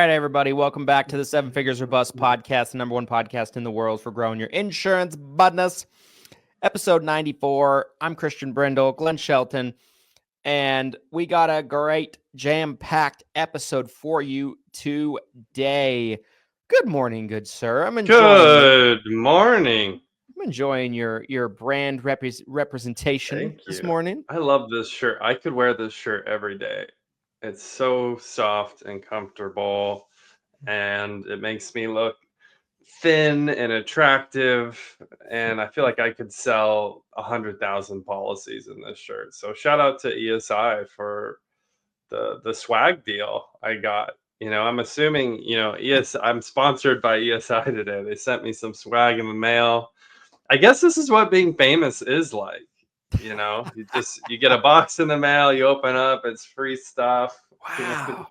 right, everybody. Welcome back to the Seven Figures or Bust podcast, the number one podcast in the world for growing your insurance business. Episode 94. I'm Christian Brindle, Glenn Shelton, and we got a great jam-packed episode for you today. Good morning, good sir. Good morning. I'm enjoying your brand representation this morning. I love this shirt. I could wear this shirt every day. It's so soft and comfortable, and it makes me look thin and attractive. And I feel like I could sell 100,000 policies in this shirt. So shout out to ESI for the swag deal I got. I'm assuming, I'm sponsored by ESI today. They sent me some swag in the mail. I guess this is what being famous is like. You get a box in the mail, you open up, it's free stuff. Wow.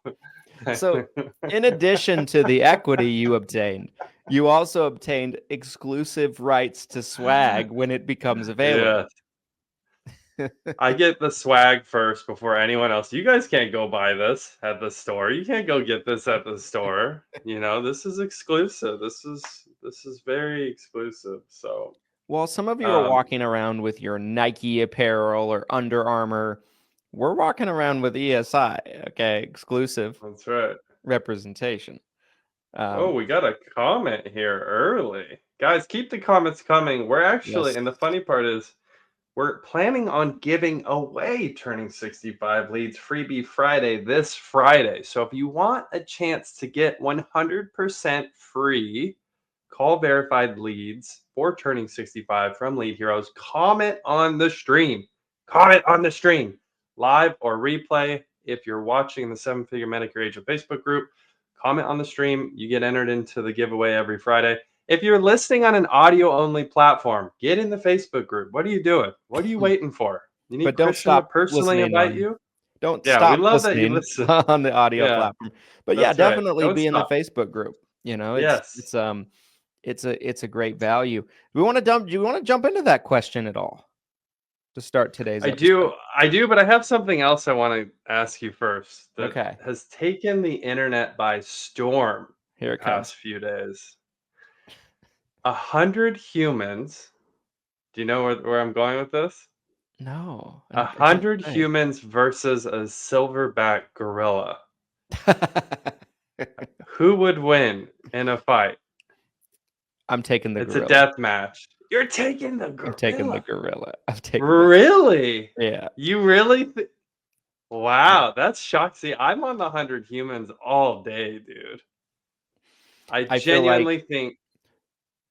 So in addition to the equity you obtained, you also obtained exclusive rights to swag when it becomes available. Yeah. I get the swag first before anyone else. You guys can't go buy this at the store. You can't go get this at the store. This is exclusive. This is very exclusive. So while some of you are walking around with your Nike apparel or Under Armour, we're walking around with ESI, okay? Exclusive. That's right. Representation. We got a comment here early. Guys, keep the comments coming. We're actually, and the funny part is, we're planning on giving away Turning 65 Leads Freebie Friday this Friday. So if you want a chance to get 100% free call verified leads for Turning 65 from Lead Heroes, comment on the stream. Comment on the stream, live or replay. If you're watching the Seven Figure Medicare Agent Facebook group, comment on the stream. You get entered into the giveaway every Friday. If you're listening on an audio-only platform, get in the Facebook group. What are you doing? What are you waiting for? You need Christian to personally invite you? Don't stop we love listening that you listen on the audio platform. But yeah, definitely be in the Facebook group. It's a great value. Do you want to jump into that question at all to start today's episode? I do, but I have something else I want to ask you first that has taken the internet by storm the past few days. 100 humans. Do you know where I'm going with this? No. 100 humans versus a silverback gorilla. Who would win in a fight? I'm taking the gorilla. It's a death match. You're taking the gorilla. I'm taking the gorilla. Really? Yeah. You really? Wow, that's shocking. See, I'm on the 100 humans all day, dude. I genuinely think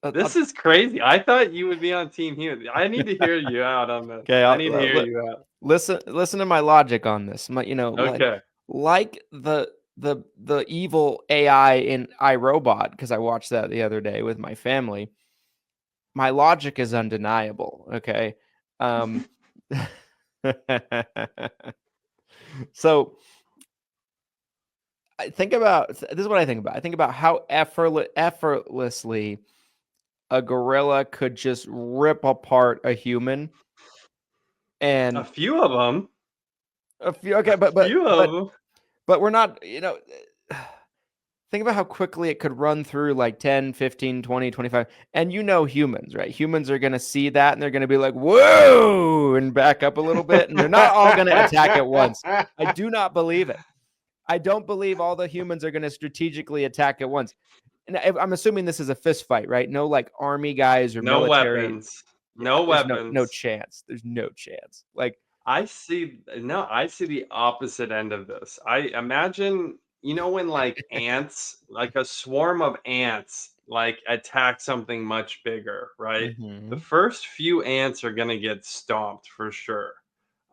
this is crazy. I thought you would be on Team Human. I need to hear you out on this. Okay, I need to hear you out. Listen to my logic on this. Okay. Like the evil AI in iRobot, because I watched that the other day with my family. My logic is undeniable. Okay. So this is what I think about. I think about how effortlessly a gorilla could just rip apart a human, and a few of them. Okay, but we're not. Think about how quickly it could run through like 10, 15, 20, 25. And humans, right? Humans are going to see that and they're going to be like, whoa, and back up a little bit. And they're not all going to attack at once. I do not believe it. I don't believe all the humans are going to strategically attack at once. And I'm assuming this is a fist fight, right? No like army guys or military. Weapons. No weapons. No chance. There's no chance. Like I see the opposite end of this. I imagine, when like ants, like a swarm of ants, like attack something much bigger, right? Mm-hmm. The first few ants are going to get stomped for sure.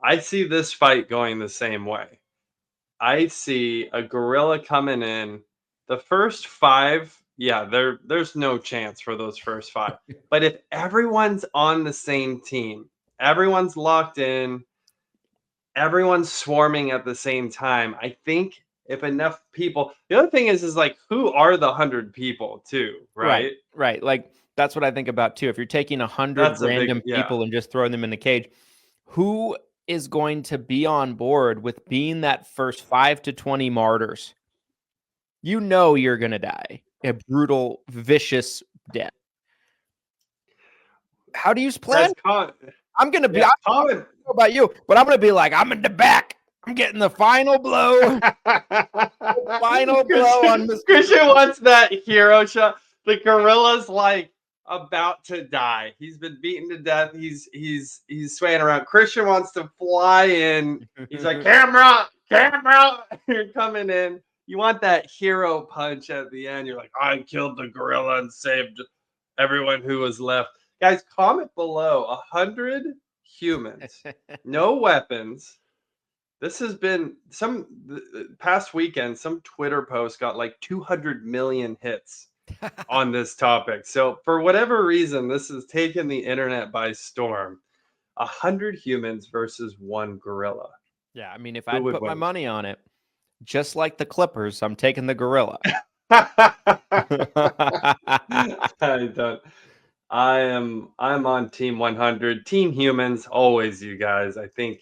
I see this fight going the same way. I see a gorilla coming in. The first 5, there's no chance for those first 5. But if everyone's on the same team, everyone's locked in, everyone's swarming at the same time, I think if enough people, the other thing is like, who are the 100 people too, right? Right. Like that's what I think about too. If you're taking 100 random people and just throwing them in the cage, who is going to be on board with being that first 5 to 20 martyrs? you know you're going to die a brutal, vicious death. How do you plan? I'm going to be, I don't know about you, but I'm going to be like, I'm in the back. I'm getting the final blow. Final blow on Mr. Christian wants that hero shot. The gorilla's like about to die. He's been beaten to death. He's swaying around. Christian wants to fly in. He's like, camera, you're coming in. You want that hero punch at the end. You're like, I killed the gorilla and saved everyone who was left. Guys, comment below 100 humans, no weapons. This has been the past weekend, some Twitter post got like 200 million hits on this topic. So for whatever reason, this has taken the internet by storm. 100 humans versus one gorilla. Yeah, I mean, if I put my money on it, just like the Clippers, I'm taking the gorilla. I'm on team 100. Team humans, always you guys. I think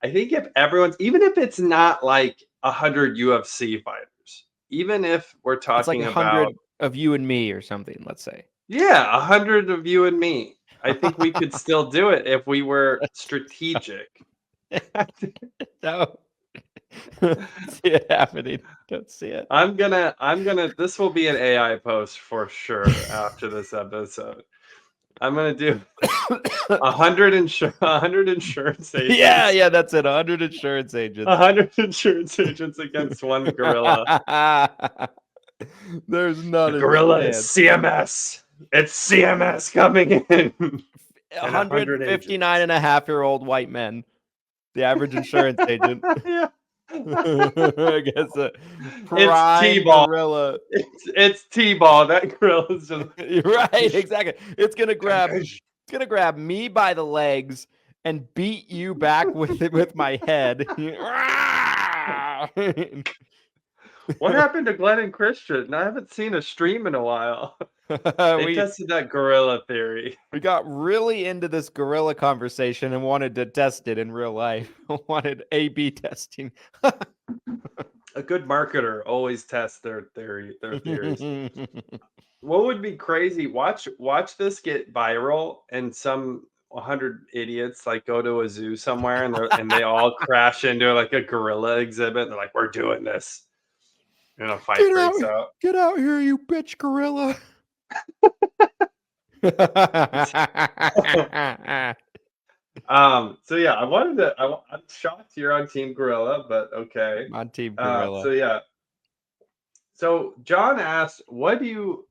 if everyone's, even if it's not like 100 UFC fighters, even if we're talking it's like 100 of you and me or something, let's say. Yeah, 100 of you and me. I think we could still do it if we were strategic. No. See it happening. Don't see it. I'm gonna, this will be an AI post for sure after this episode. I'm gonna do 100 insurance agents. Yeah, that's it. 100 insurance agents. 100 insurance agents against one gorilla. There's not a gorilla is CMS. It's CMS coming in. 159.5-year-old white men. The average insurance agent. Yeah. I guess it's T-ball. Gorilla. It's T-ball. That gorilla is just right. Exactly. It's gonna grab me by the legs and beat you back with my head. What happened to Glenn and Christian? I haven't seen a stream in a while. They tested that gorilla theory. We got really into this gorilla conversation and wanted to test it in real life. Wanted A/B testing. A good marketer always tests their theories. What would be crazy? Watch this get viral, and some 100 idiots like go to a zoo somewhere, and they all crash into like a gorilla exhibit. They're like, "We're doing this." And a fight breaks out. Get out here, you bitch gorilla. So yeah, I'm shocked you're on Team Gorilla, but okay. I'm on Team Gorilla. So yeah. So John asked, what do you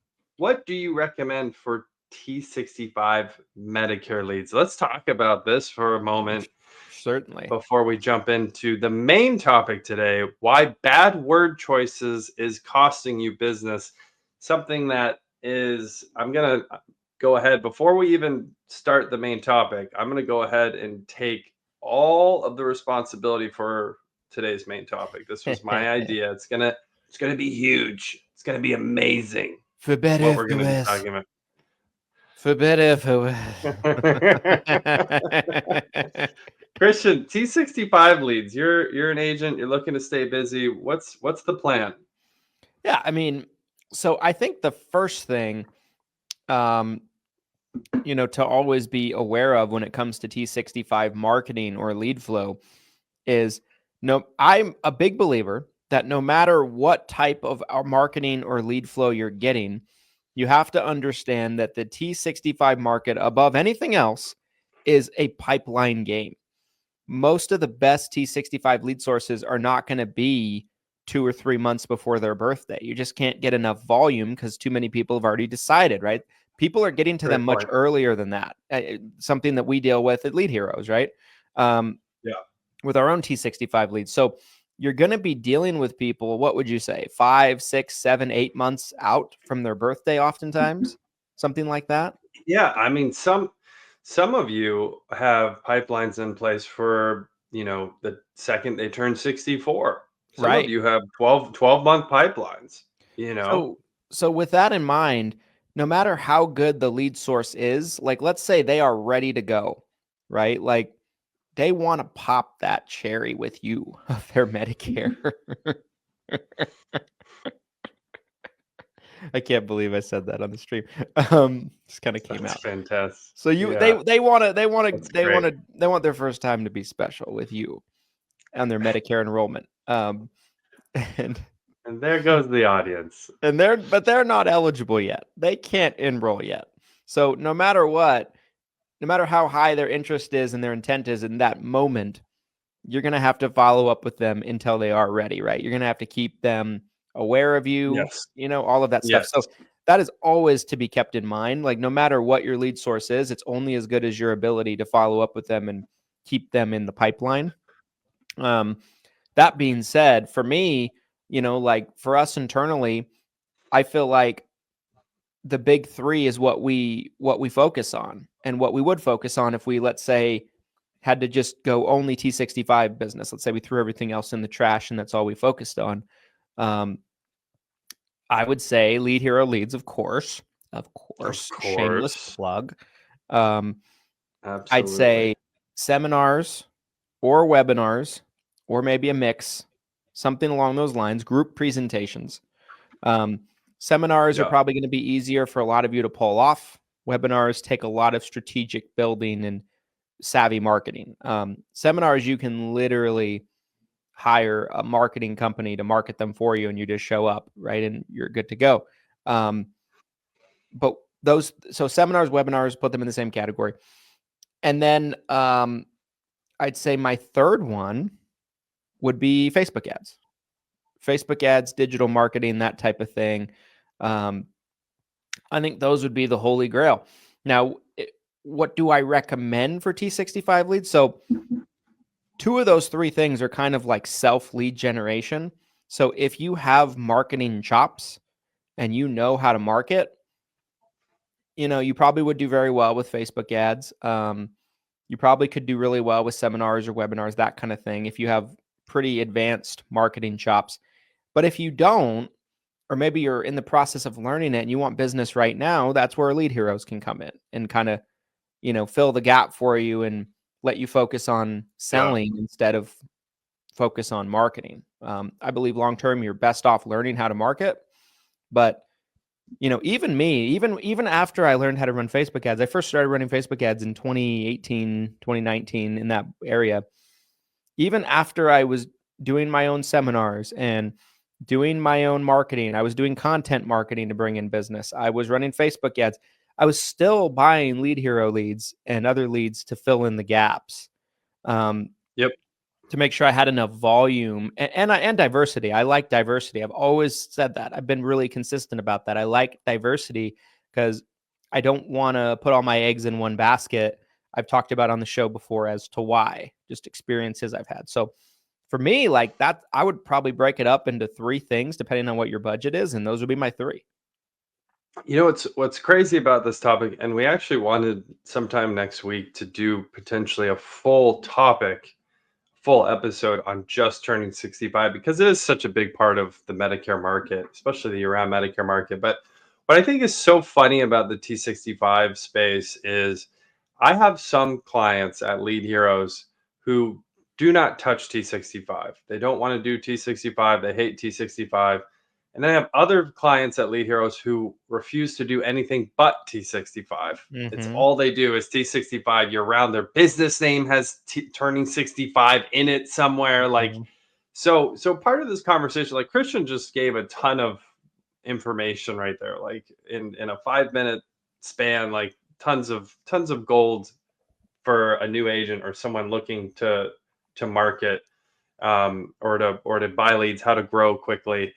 recommend for T65 Medicare leads? Let's talk about this for a moment. Certainly. Before we jump into the main topic today, why bad word choices is costing you business. Something that is, I'm going to go ahead, before we even start the main topic, I'm going to go ahead and take all of the responsibility for today's main topic. This was my idea. It's going to be huge. It's going to be amazing. For better, what we're going to be talking about. For better, for Christian, T65 leads. You're an agent. You're looking to stay busy. What's the plan? Yeah, I mean, so I think the first thing, to always be aware of when it comes to T65 marketing or lead flow is I'm a big believer that no matter what type of marketing or lead flow you're getting, you have to understand that the T65 market, above anything else, is a pipeline game. Most of the best T65 lead sources are not going to be 2 or 3 months before their birthday. You just can't get enough volume because too many people have already decided, right? People are getting to them much earlier than that. Something that we deal with at Lead Heroes, right? With our own T65 leads. So you're going to be dealing with people, what would you say, 5, 6, 7, 8 months out from their birthday oftentimes? Something like that? Yeah, I mean, some of you have pipelines in place for, the second they turn 64. Some of you have 12-month pipelines, So with that in mind, no matter how good the lead source is, like let's say they are ready to go, right? Like they want to pop that cherry with you of their Medicare. I can't believe I said that on the stream. Just kind of came out. Fantastic. So they want their first time to be special with you and their Medicare enrollment. And there goes the audience. And they're not eligible yet. They can't enroll yet. So no matter what, no matter how high their interest is and their intent is in that moment, you're going to have to follow up with them until they are ready, right? You're going to have to keep them aware of you, Yes. all of that stuff. Yes. So that is always to be kept in mind. Like no matter what your lead source is, it's only as good as your ability to follow up with them and keep them in the pipeline. That being said, for me, like for us internally, I feel like the big three is what we focus on, and what we would focus on if we, let's say, had to just go only T65 business. Let's say we threw everything else in the trash and that's all we focused on. I would say Lead Hero leads, of course, shameless plug. Absolutely. I'd say seminars or webinars, or maybe a mix, something along those lines, group presentations. Seminars are probably going to be easier for a lot of you to pull off. Webinars take a lot of strategic building and savvy marketing. Seminars, you can literally hire a marketing company to market them for you, and you just show up, right? And you're good to go. But so seminars, webinars, put them in the same category. And then I'd say my third one would be Facebook ads. Facebook ads, digital marketing, that type of thing. I think those would be the holy grail. Now, what do I recommend for T65 leads? So 2 of those 3 things are kind of like self-lead generation. So if you have marketing chops and you know how to market, you probably would do very well with Facebook ads. You probably could do really well with seminars or webinars, that kind of thing, if you have pretty advanced marketing chops. But if you don't, or maybe you're in the process of learning it and you want business right now, that's where Lead Heroes can come in and kind of, fill the gap for you and let you focus on selling instead of focus on marketing. I believe long-term, you're best off learning how to market. But, even me, even after I learned how to run Facebook ads, I first started running Facebook ads in 2018, 2019, in that area. Even after I was doing my own seminars and doing my own marketing, I was doing content marketing to bring in business, I was running Facebook ads, I was still buying Lead Hero leads and other leads to fill in the gaps. To make sure I had enough volume and diversity. I like diversity. I've always said that. I've been really consistent about that. I like diversity because I don't want to put all my eggs in one basket. I've talked about on the show before as to why, just experiences I've had. So for me, like that, I would probably break it up into 3 things depending on what your budget is, and those would be my 3. What's crazy about this topic, and we actually wanted sometime next week to do potentially a full episode on just turning 65, because it is such a big part of the Medicare market, especially the year-round Medicare market. But what I think is so funny about the T65 space is I have some clients at Lead Heroes who do not touch T65. They don't want to do T65. They hate T65. And then I have other clients at Lead Heroes who refuse to do anything but T65. It's all they do is T65 year round. Their business name has turning 65 in it somewhere. Like, so part of this conversation, like Christian just gave a ton of information right there, like in a 5-minute span, like tons of gold for a new agent or someone looking to market, or to buy leads, how to grow quickly.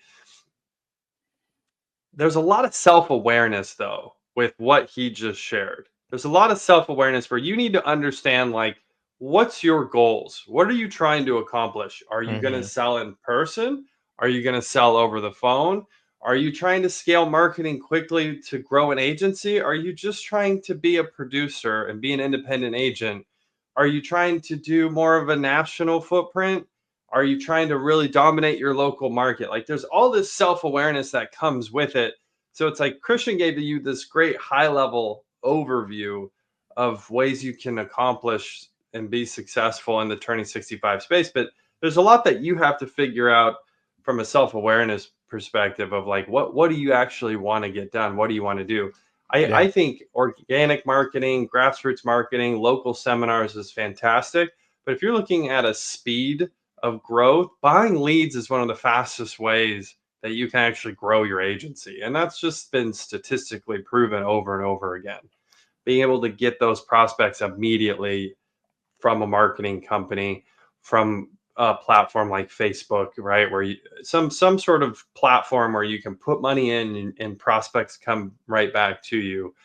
There's a lot of self-awareness though with what he just shared. There's a lot of self-awareness where you need to understand, like, what's your goals? What are you trying to accomplish? Are you going to sell in person? Are you going to sell over the phone? Are you trying to scale marketing quickly to grow an agency? Are you just trying to be a producer and be an independent agent? Are you trying to do more of a national footprint? Are you trying to really dominate your local market? Like, there's all this self-awareness that comes with it. So it's like Christian gave you this great high-level overview of ways you can accomplish and be successful in the turning 65 space. But there's a lot that you have to figure out from a self-awareness perspective of like, what do you actually want to get done? What do you want to do? I think organic marketing, grassroots marketing, local seminars is fantastic. But if you're looking at a speed of growth, buying leads is one of the fastest ways that you can actually grow your agency. And that's just been statistically proven over and over again. Being able to get those prospects immediately from a marketing company, from a platform like Facebook, right? Where you some sort of platform where you can put money in and prospects come right back to you.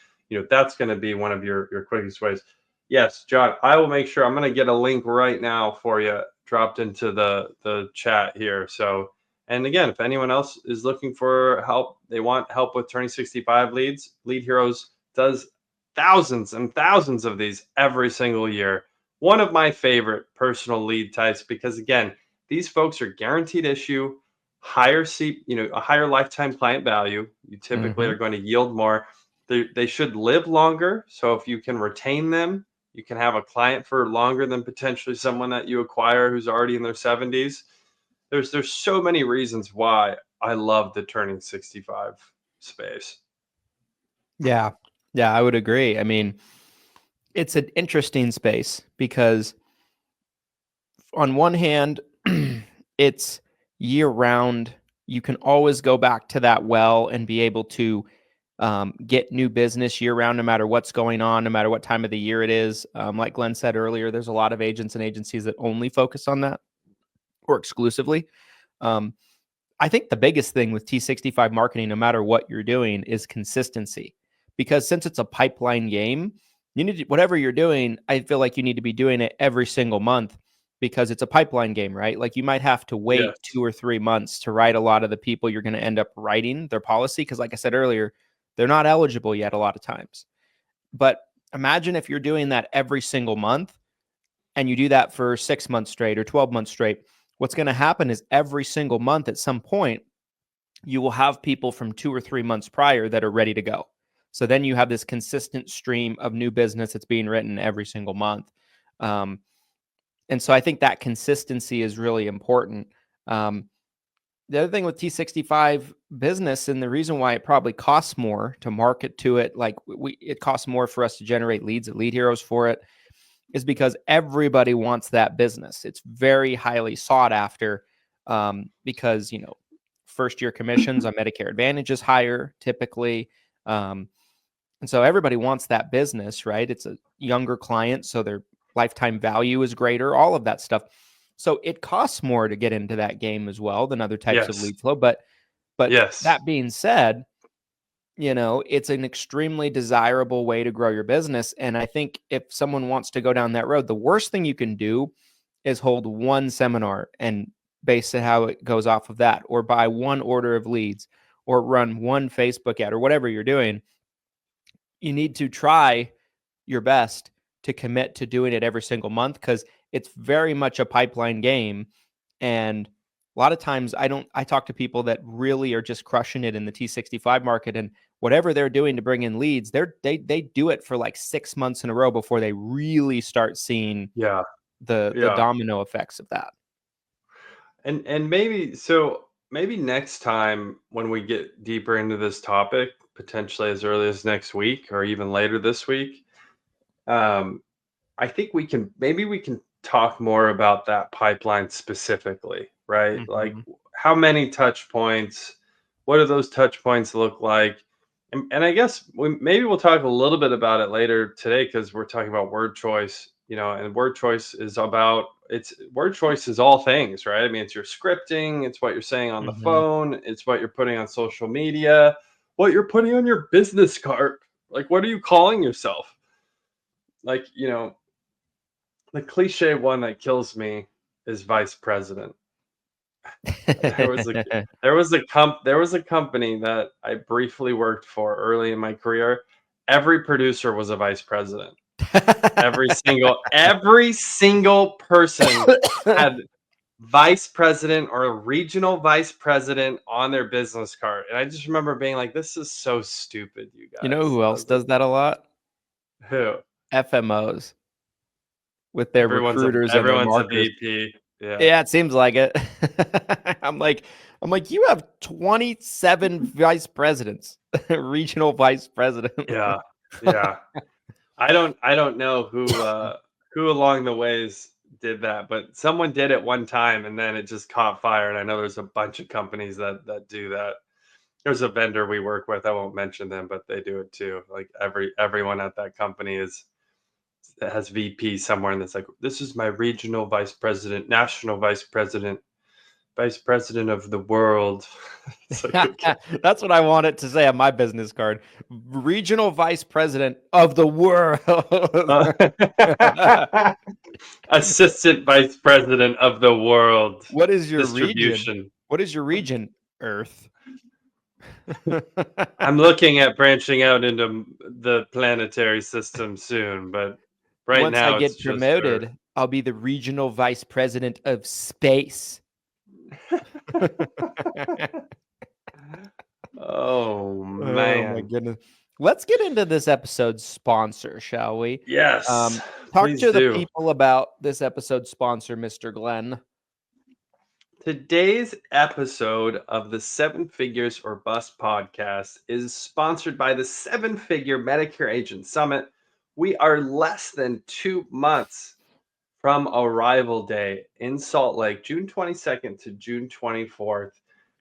That's going to be one of your quickest ways. Yes, John, I will make sure I'm going to get a link right now for you dropped into the chat here. So, and again, if anyone else is looking for help, they want help with turning 65 leads, Lead Heroes does thousands and thousands of these every single year. One of my favorite personal lead types, because again, these folks are guaranteed issue, a higher lifetime client value. You typically are going to yield more. They should live longer. So if you can retain them, you can have a client for longer than potentially someone that you acquire who's already in their 70s. There's so many reasons why I love the turning 65 space. Yeah, I would agree. I mean, it's an interesting space because on one hand, it's year round. You can always go back to that well and be able to get new business year round, no matter what's going on, no matter what time of the year it is. Like Glenn said earlier, there's a lot of agents and agencies that only focus on that or exclusively. I think the biggest thing with T65 marketing, no matter what you're doing, is consistency. Because since it's a pipeline game, you need to, whatever you're doing, I feel like you need to be doing it every single month because it's a pipeline game, right? Like you might have to wait 2 or 3 months to write a lot of the people you're going to end up writing their policy. Because like I said earlier, they're not eligible yet a lot of times. But imagine if you're doing that every single month and you do that for 6 months straight or 12 months straight. What's going to happen is every single month at some point, you will have people from 2 or 3 months prior that are ready to go. So then you have this consistent stream of new business that's being written every single month. And so I think that consistency is really important. The other thing with T65 business, and the reason why it probably costs more to market to it, like it costs more for us to generate leads at Lead Heroes for it, is because everybody wants that business. It's very highly sought after because, first year commissions on Medicare Advantage is higher typically. And so everybody wants that business, right? It's a younger client, so their lifetime value is greater, all of that stuff. So it costs more to get into that game as well than other types of lead flow. But that being said, it's an extremely desirable way to grow your business. And I think if someone wants to go down that road, the worst thing you can do is hold one seminar and base it how it goes off of that, or buy one order of leads, or run one Facebook ad, or whatever you're doing. You need to try your best to commit to doing it every single month because it's very much a pipeline game. And a lot of times I talk to people that really are just crushing it in the T65 market, and whatever they're doing to bring in leads, they do it for like 6 months in a row before they really start seeing the domino effects of that. And maybe next time when we get deeper into this topic, potentially as early as next week or even later this week, I think we can talk more about that pipeline specifically, right? Mm-hmm. Like how many touch points, what do those touch points look like? And I guess we'll talk a little bit about it later today because we're talking about word choice, and word choice is all things, right? I mean, it's your scripting, it's what you're saying on the phone, it's what you're putting on social media, what you're putting on your business card. Like, what are you calling yourself? Like, the cliche one that kills me is vice president. There was a company that I briefly worked for early in my career. Every producer was a vice president. Every single person had vice president or a regional vice president on their business card. And I just remember being like, this is so stupid, you guys. You know who else does that a lot? Who? FMOs with their recruiters and their marketers. A VP. Yeah, it seems like it. I'm like, you have 27 vice presidents, regional vice president. Yeah. I don't know who along the ways did that, but someone did it one time and then it just caught fire. And I know there's a bunch of companies that do that. There's a vendor we work with. I won't mention them, but they do it too. Like everyone at that company has VP somewhere, and it's like, this is my regional vice president, national vice president, vice president of the world. It's like, okay. That's what I want it to say on my business card. Regional vice president of the world. Assistant vice president of the world. What is your distribution. region? What is your region? Earth. I'm looking at branching out into the planetary system soon, but right Once now I get it's promoted, just I'll be the regional vice president of space. Oh man. Oh my goodness. Let's get into this episode's sponsor, shall we? Yes. Talk to the people about this episode's sponsor, Mr. Glenn. Today's episode of the 7 Figures or Bust podcast is sponsored by the 7-Figure Medicare Agent Summit. We are less than 2 months from Arrival Day in Salt Lake, June 22nd to June 24th.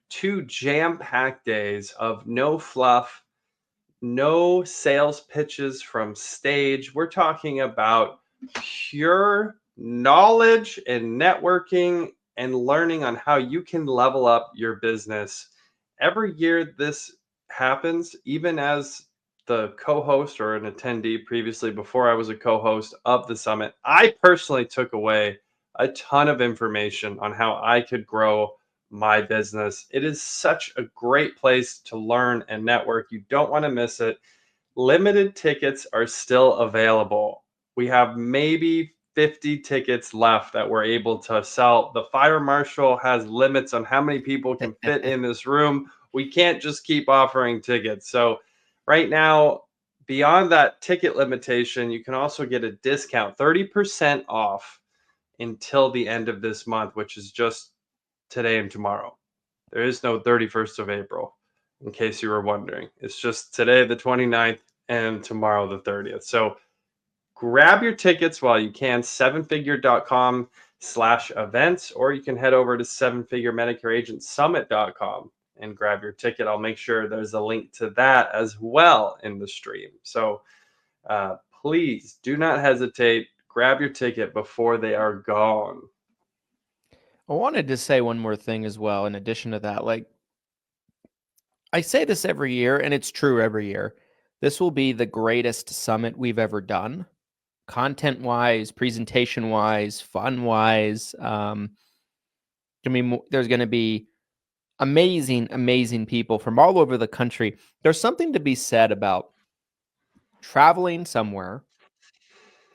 2 jam-packed days of no fluff, no sales pitches from stage. We're talking about pure knowledge and networking and learning on how you can level up your business. Every year this happens, even as the co-host or an attendee previously, before I was a co-host of the summit, I personally took away a ton of information on how I could grow my business. It is such a great place to learn and network. You don't want to miss it. Limited tickets are still available. We have maybe 50 tickets left that we're able to sell. The fire marshal has limits on how many people can fit in this room. We can't just keep offering tickets. So right now, beyond that ticket limitation, you can also get a discount, 30% off until the end of this month, which is just today and tomorrow. There is no 31st of April, in case you were wondering. It's just today, the 29th, and tomorrow, the 30th. So grab your tickets while you can, 7figure.com/events, or you can head over to 7figuremedicareagentsummit.com and grab your ticket. I'll make sure there's a link to that as well in the stream. So please do not hesitate. Grab your ticket before they are gone. I wanted to say one more thing as well, in addition to that. Like, I say this every year, and it's true every year. This will be the greatest summit we've ever done, content-wise, presentation-wise, fun-wise. I mean, there's going to be amazing, amazing people from all over the country. There's something to be said about traveling somewhere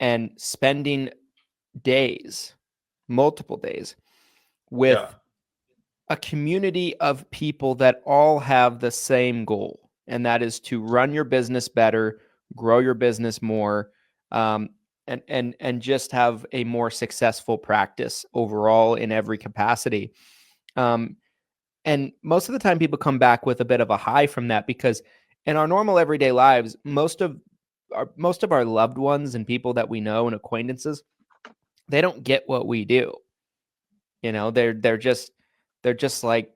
and spending days, multiple days, with a community of people that all have the same goal, and that is to run your business better, grow your business more, and just have a more successful practice overall in every capacity. And most of the time people come back with a bit of a high from that, because in our normal everyday lives, most of our loved ones and people that we know and acquaintances, they don't get what we do. You know, they're just like,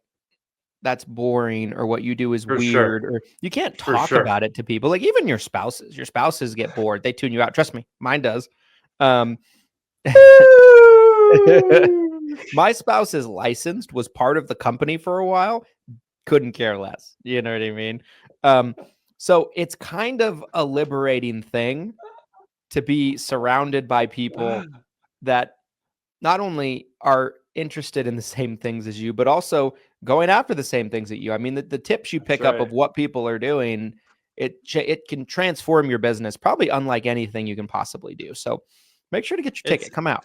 that's boring, or what you do is weird, or you can't talk about it to people. Like, even your spouses get bored. They tune you out. Trust me, mine does. My spouse is licensed, was part of the company for a while, couldn't care less. You know what I mean? So it's kind of a liberating thing to be surrounded by people that not only are interested in the same things as you, but also going after the same things that you. I mean, the tips you pick up of what people are doing, it can transform your business, probably unlike anything you can possibly do. So make sure to get your ticket. Come out.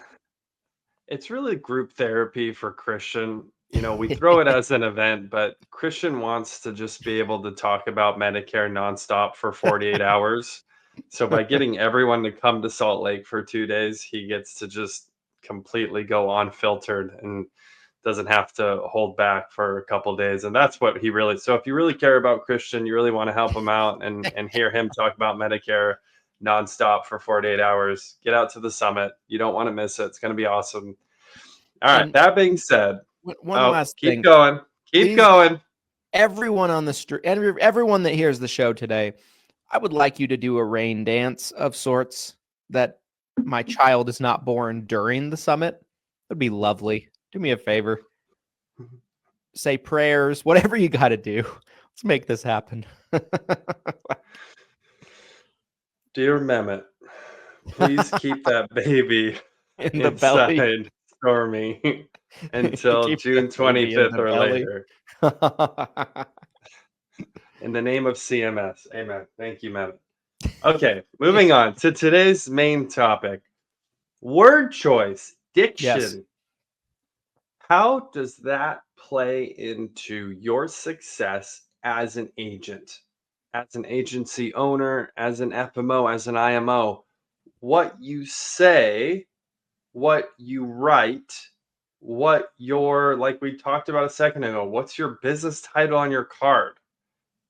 It's really group therapy for Christian. You know, we throw it as an event, but Christian wants to just be able to talk about Medicare nonstop for 48 hours. So by getting everyone to come to Salt Lake for 2 days, he gets to just completely go unfiltered and doesn't have to hold back for a couple days. And that's what he really, so if you really care about Christian, you really want to help him out and hear him talk about Medicare nonstop for 48 hours, get out to the summit. You don't want to miss it. It's going to be awesome. All right. That being said, one last keep thing. going. Keep going. Everyone on the street, everyone that hears the show today, I would like you to do a rain dance of sorts that my child is not born during the summit. That'd be lovely. Do me a favor. Say prayers, whatever you got to do. Let's make this happen. Dear Mehmet, please keep that baby in the belly, Stormy, until June 25th or later. In the name of CMS. Amen. Thank you, Mehmet. Okay, moving on to today's main topic. Word choice, diction. Yes. How does that play into your success as an agent, as an agency owner, as an FMO, as an IMO? What you say, what you write, what your, like we talked about a second ago, what's your business title on your card?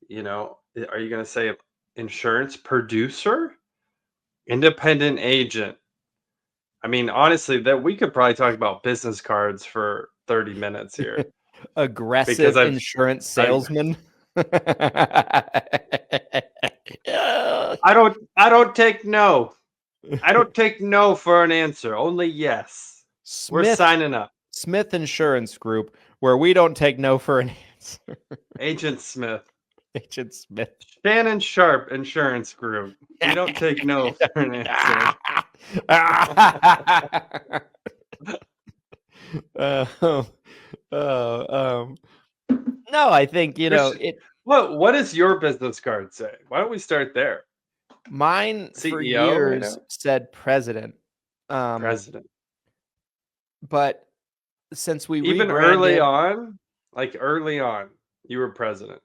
You know, are you going to say insurance producer, independent agent? I mean, honestly, that we could probably talk about business cards for 30 minutes here. Aggressive insurance salesman. I don't take no. I don't take no for an answer. Only yes. We're signing up. Smith Insurance Group, where we don't take no for an answer. Agent Smith. Agent Smith. Shannon Sharp Insurance Group. We don't take no for an answer. No, I think, you know, it. What does your business card say? Why don't we start there? Mine CEO, for years said president. President. But since we even early on, you were president.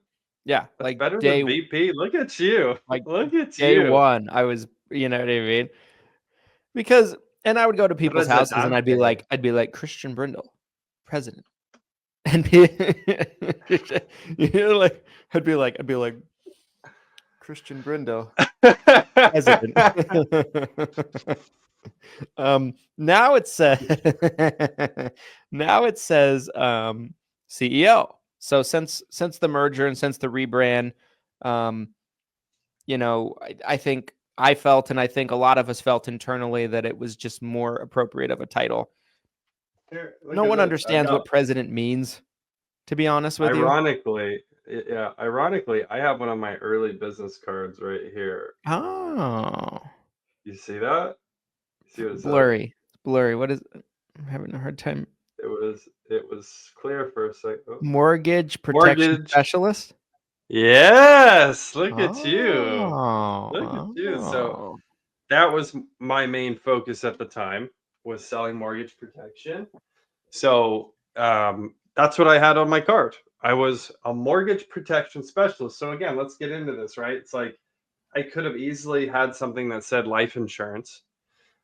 Yeah, that's like better than VP. Look at you. Like look at day you. One, I was, you know what I mean? Because, and I would go to people's houses and I'd be like Christian Brindle, president, and you know, like I'd be like Christian Brindle, president. Now it says CEO. So since the merger and since the rebrand, you know, I think I felt, and I think a lot of us felt internally, that it was just more appropriate of a title. Here, no one understands what president means, to be honest with you. Ironically, I have one of my early business cards right here. Oh. You see that? You see what it blurry. Says? It's blurry. What is it? I'm having a hard time. It was clear for a second. Oh. Mortgage protection specialist? Yes. Look at you. Look at you. So that was my main focus at the time, was selling mortgage protection. So that's what I had on my card. I was a mortgage protection specialist. So again, let's get into this, right? It's like I could have easily had something that said life insurance.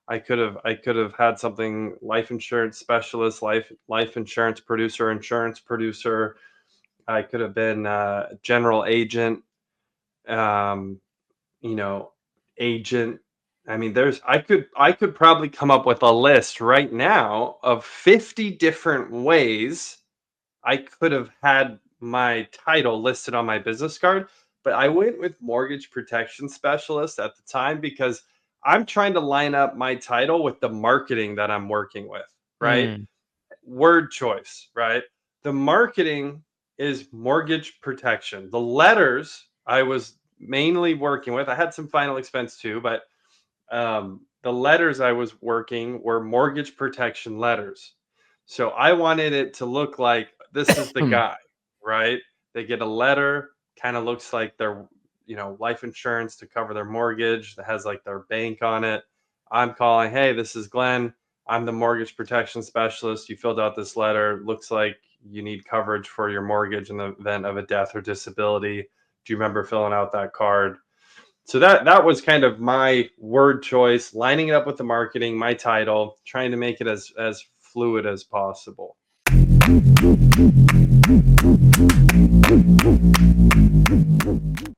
I could have had something life insurance specialist, life insurance producer, insurance producer. I could have been general agent, you know, agent. I mean, I could probably come up with a list right now of 50 different ways I could have had my title listed on my business card, but I went with mortgage protection specialist at the time because I'm trying to line up my title with the marketing that I'm working with, right? Word choice, right? The marketing is mortgage protection. The letters I was mainly working with, I had some final expense too, but the letters I was working were mortgage protection letters. So I wanted it to look like this is the guy, right? They get a letter, kind of looks like their, you know, life insurance to cover their mortgage that has like their bank on it. I'm calling, hey, this is Glenn. I'm the mortgage protection specialist. You filled out this letter. Looks like you need coverage for your mortgage in the event of a death or disability. Do you remember filling out that card? So that was kind of my word choice, lining it up with the marketing, my title, trying to make it as fluid as possible.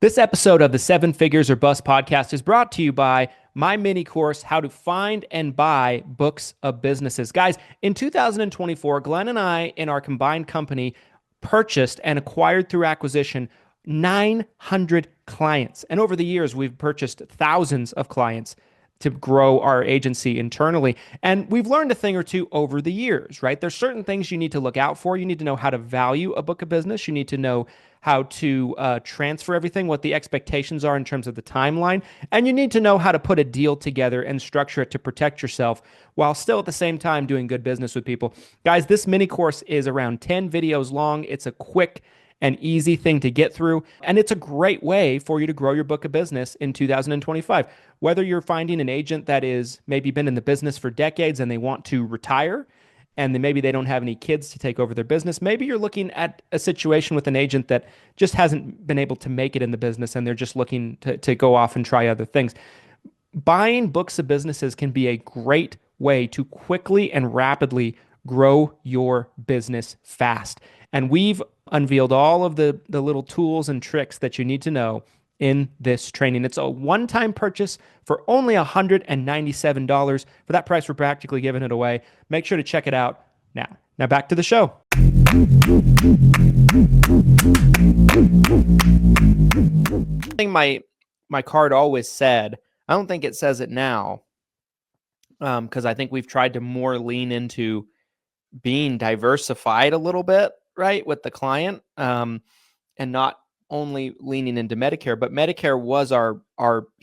This episode of the 7 Figures or Bust podcast is brought to you by my mini course, How to Find and Buy Books of Businesses. Guys, in 2024, Glenn and I, in our combined company, purchased and acquired through acquisition 900 clients. And over the years, we've purchased thousands of clients to grow our agency internally. And we've learned a thing or two over the years, right? There's certain things you need to look out for. You need to know how to value a book of business. You need to know how to transfer everything, what the expectations are in terms of the timeline. And you need to know how to put a deal together and structure it to protect yourself while still at the same time doing good business with people. Guys, this mini course is around 10 videos long. It's a quick and easy thing to get through. And it's a great way for you to grow your book of business in 2025. Whether you're finding an agent that is maybe been in the business for decades and they want to retire, and then maybe they don't have any kids to take over their business. Maybe you're looking at a situation with an agent that just hasn't been able to make it in the business and they're just looking to go off and try other things. Buying books of businesses can be a great way to quickly and rapidly grow your business fast. And we've unveiled all of the little tools and tricks that you need to know in this training. It's a one-time purchase for only $197. For that price, we're practically giving it away. Make sure to check it out now. Now back to the show. My card always said, I don't think it says it now, because I think we've tried to more lean into being diversified a little bit, right, with the client, and not only leaning into Medicare, but Medicare was our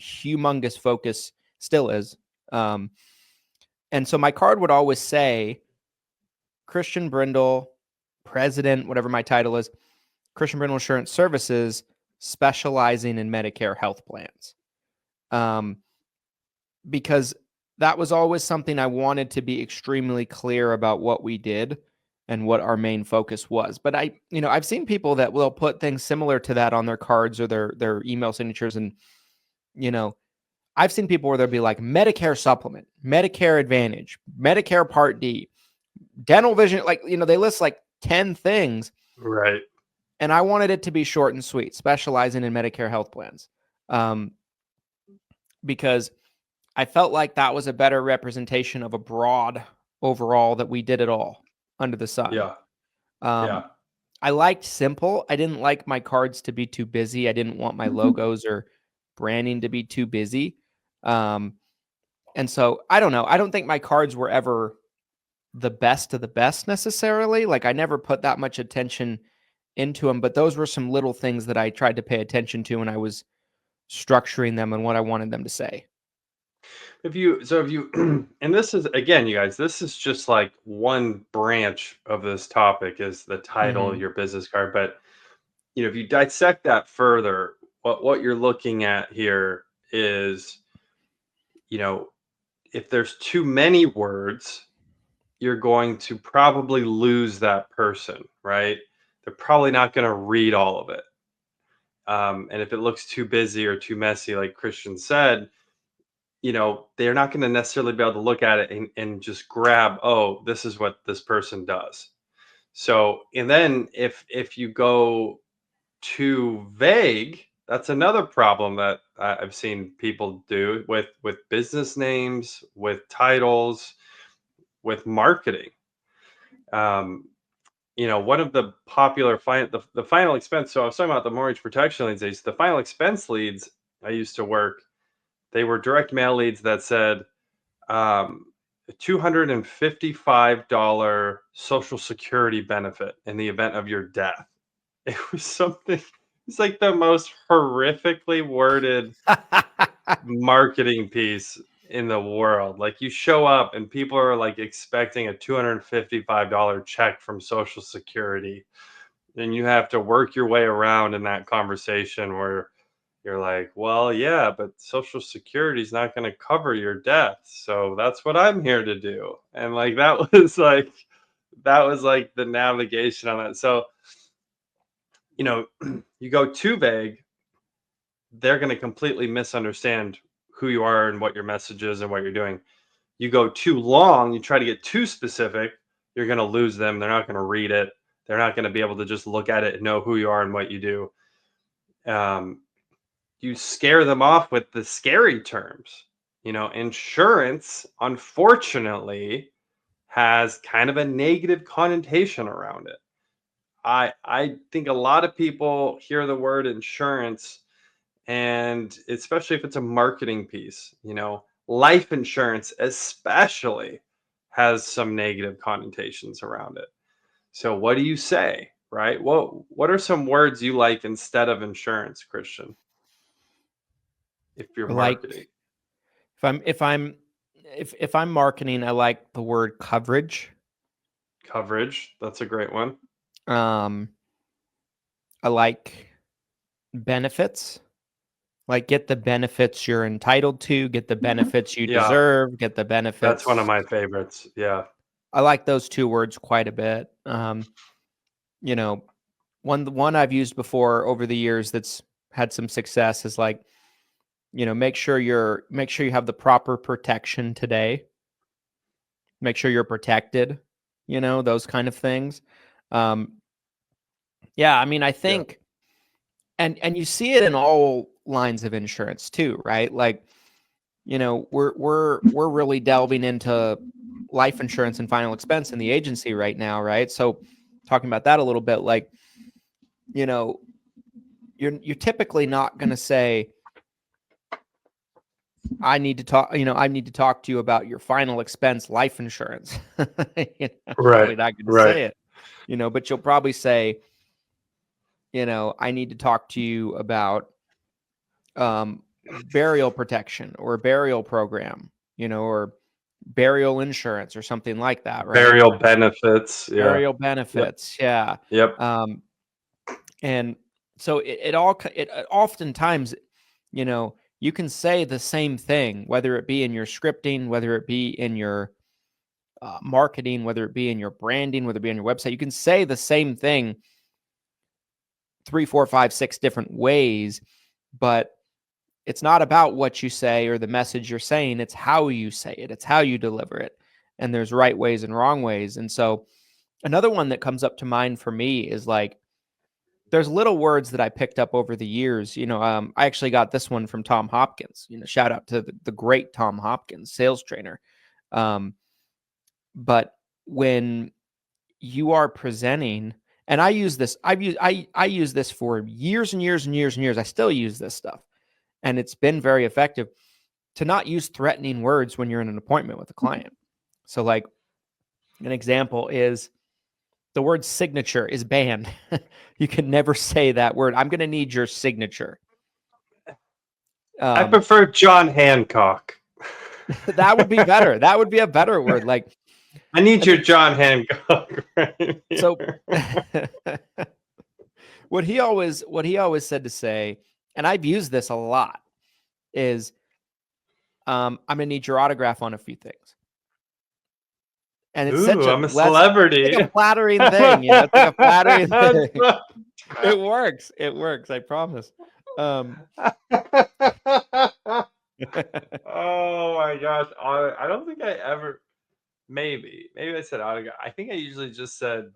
humongous focus, still is. And so my card would always say, Christian Brindle, president, whatever my title is, Christian Brindle Insurance Services, specializing in Medicare health plans. Because that was always something I wanted to be extremely clear about what we did and what our main focus was. But I've seen people that will put things similar to that on their cards or their email signatures. And, I've seen people where they'll be like Medicare supplement, Medicare Advantage, Medicare Part D, dental vision. Like, they list like 10 things. Right. And I wanted it to be short and sweet, specializing in Medicare health plans. Because I felt like that was a better representation of a broad overall, that we did it all under the sun. Yeah. I liked simple. I didn't like my cards to be too busy. I didn't want my logos or branding to be too busy. And so I don't know. I don't think my cards were ever the best of the best necessarily. Like, I never put that much attention into them, but those were some little things that I tried to pay attention to when I was structuring them and what I wanted them to say. If you, and this is, again, you guys, this is just like one branch of this topic, is the title of your business card. But, if you dissect that further, what you're looking at here is, if there's too many words, you're going to probably lose that person, right? They're probably not going to read all of it. And if it looks too busy or too messy, like Christian said, they're not going to necessarily be able to look at it and just grab, oh, this is what this person does. So, and then if you go too vague, that's another problem that I've seen people do with business names, with titles, with marketing. One of the popular the final expense. So I was talking about the mortgage protection leads. The final expense leads I used to work, they were direct mail leads that said $255 Social Security benefit in the event of your death. It was something. It's like the most horrifically worded marketing piece in the world. Like, you show up and people are like expecting a $255 check from Social Security, and you have to work your way around in that conversation where you're like, well, yeah, but Social Security is not going to cover your death, so that's what I'm here to do. And like, that was like the navigation on that. So, you go too vague, they're going to completely misunderstand who you are and what your message is and what you're doing. You go too long, you try to get too specific, you're going to lose them. They're not going to read it. They're not going to be able to just look at it and know who you are and what you do. You scare them off with the scary terms. Insurance, unfortunately, has kind of a negative connotation around it. I think a lot of people hear the word insurance, and especially if it's a marketing piece, life insurance especially has some negative connotations around it. So what do you say, right? What are some words you like instead of insurance, Christian? If you're marketing. If I'm marketing, I like the word coverage. Coverage, that's a great one. I like benefits. Like, get the benefits you're entitled to, get the benefits you deserve, get the benefits. That's one of my favorites. Yeah. I like those two words quite a bit. One I've used before over the years that's had some success is like, make sure you have the proper protection today. Make sure you're protected, those kind of things. I think, and you see it in all lines of insurance too, right? Like, we're really delving into life insurance and final expense in the agency right now, right? So talking about that a little bit, like, you're typically not going to say, I need to talk to you about your final expense life insurance. Probably not going to say it, but you'll probably say, I need to talk to you about burial protection or burial program, or burial insurance or something like that, right? Burial benefits. Yeah. Burial benefits. Yep. Yeah. And so it oftentimes, you can say the same thing, whether it be in your scripting, whether it be in your marketing, whether it be in your branding, whether it be on your website. You can say the same thing 3, 4, 5, 6 different ways, but it's not about what you say or the message you're saying. It's how you say it. It's how you deliver it. And there's right ways and wrong ways. And so another one that comes up to mind for me is like, there's little words that I picked up over the years. I actually got this one from Tom Hopkins. Shout out to the great Tom Hopkins, sales trainer. But when you are presenting, and I use this, I use this for years and years and years and years. I still use this stuff, and it's been very effective to not use threatening words when you're in an appointment with a client. So, like, an example is, the word signature is banned. You can never say that word. I'm going to need your signature. I prefer John Hancock. That would be better. That would be a better word. Like, I need your John Hancock. Right. So what he always said to say, and I've used this a lot, is I'm going to need your autograph on a few things. And it's I'm a celebrity. It's like a flattering thing, It's like a flattering thing. It works. It works. I promise. Oh my gosh! I don't think I ever. Maybe I said autograph. I think I usually just said.